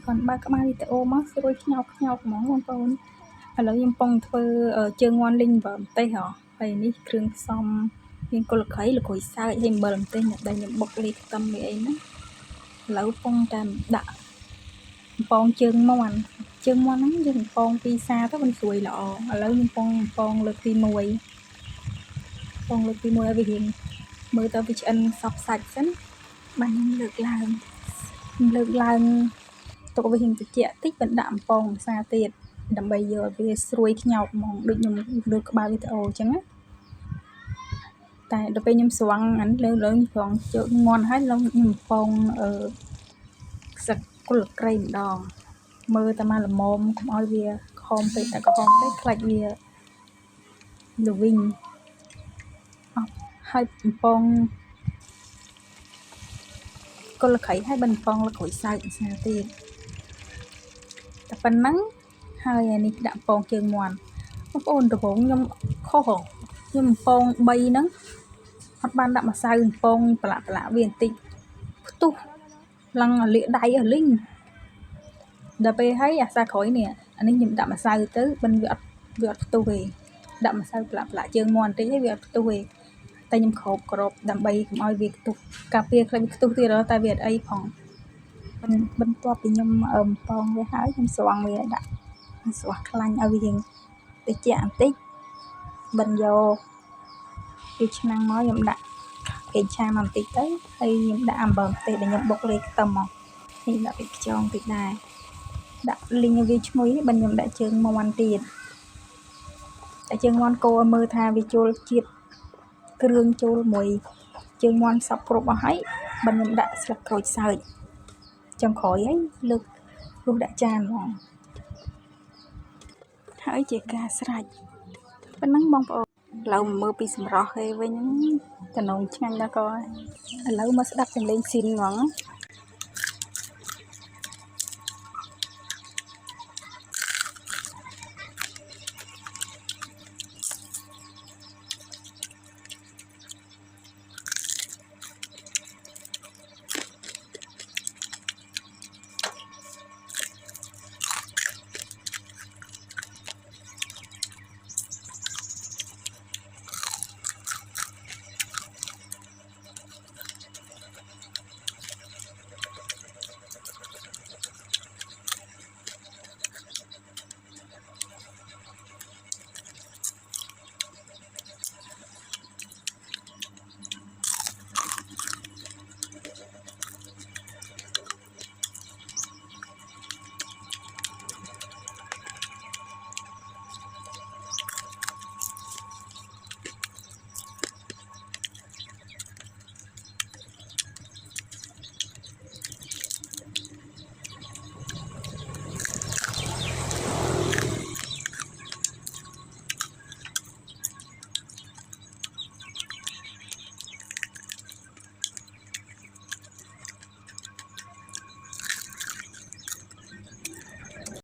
គាត់បើកក្បាលវីដេអូមកស្រួយខ្ញោកហ្មងបងប្អូនឥឡូវខ្ញុំកំពុងធ្វើជើងមាន់លីងបើម្ទេសហ៎ហើយនេះគ្រឿងផ្សំមានគល់ក្រៃល្គុយសើចហើយអំបិលម្ទេសអ្នកដែលខ្ញុំបុកលាយខ្ទឹមវាអីហ្នឹងឥឡូវកំពុងតែដាក់បំពងជើងមាន់ហ្នឹងយើងបំពងពីសាទៅមិនស្រួយល្អឥឡូវខ្ញុំកំពុងបំពងលើកទី1ឲ្យវារៀងមើលទៅវាឆ្អិនសព្វសាច់សិនបាទខ្ញុំលើកឡើងទុកវារៀងត្រជាក់តិចបន្តដាក់បំពងម្សៅទៀតដើម្បីយកឲ្យវាស្រួយខ្ញោកហ្មងដូចខ្ញុំលើកក្បាលវីដេអូអញ្ចឹងណាតែដល់ពេលខ្ញុំស្រង់អានេះលើស្រង់ជើងមាន់ហើយខ្ញុំបំពងខ្សឹកគល់ក្រៃម្ដងមើលតែមកល្មមកុំឲ្យវាខំពេកតែក្រហមពេកខ្លាចវាល្វីងហើយបំពងគល់ក្រៃហើយបំពងល្គុយសើចម្សៅទៀតតែប៉ុណ្ណឹងហើយអានេះដាក់បំពងជើងមាន់បងប្អូនដំបូងខ្ញុំខុសខ្ញុំបំពង3ហ្នឹងអត់បានដាក់ម្សៅបំពងប្រឡាក់វាបន្តិចផ្ទុះឡើងលាកដៃអស់លីងដល់ពេលហើយអាសាក្រោយនេះអានេះខ្ញុំដាក់ម្សៅទៅបិណ្ឌវាអត់ផ្ទុះទេដាក់ម្សៅប្រឡាក់ជើងមាន់បន្តិចហើយវាអត់ផ្ទុះទេតែខ្ញុំគ្របដើម្បីកុំឲ្យវាផ្ទុះការពារខ្លាចវាផ្ទុះទៀតតែវាអត់អីផងបន្ទាប់ពីខ្ញុំបំពងវាហើយខ្ញុំស្រង់វាដាក់ស្វះខ្លាញ់ឲ្យវារៀងត្រជាក់បន្តិចបិណ្ឌយកពីឆ្នាំងមកខ្ញុំដាក់ប្រេងឆាមកបន្តិចទៅហើយខ្ញុំដាក់អំបិលម្ទេសដែលខ្ញុំបុកលាយខ្ទឹមមកនេះដាក់ពីខ្យងតិចដែរដាក់លីងឲ្យវាឈ្ងុយបិណ្ឌខ្ញុំដាក់ជើងមាន់ទៀតតែជើងមាន់កូរឲ្យមើលថាវាចូលជាតិគ្រឿងចូលមួយជើងមាន់សពគ្រប់អស់ហើយបិណ្ឌខ្ញុំដាក់ស្លឹកក្រូចសើចចុងក្រោយហើយលើកលុះដាក់ចានហ្មងហើយជាការស្រេចប៉ុណ្ណឹងបងប្អូនឥឡូវមើលពីសម្រស់គេវិញតំណងឆ្ងាញ់ណាស់ក៏ឥឡូវមកស្ដាប់សំឡេងស៊ីនហ្មង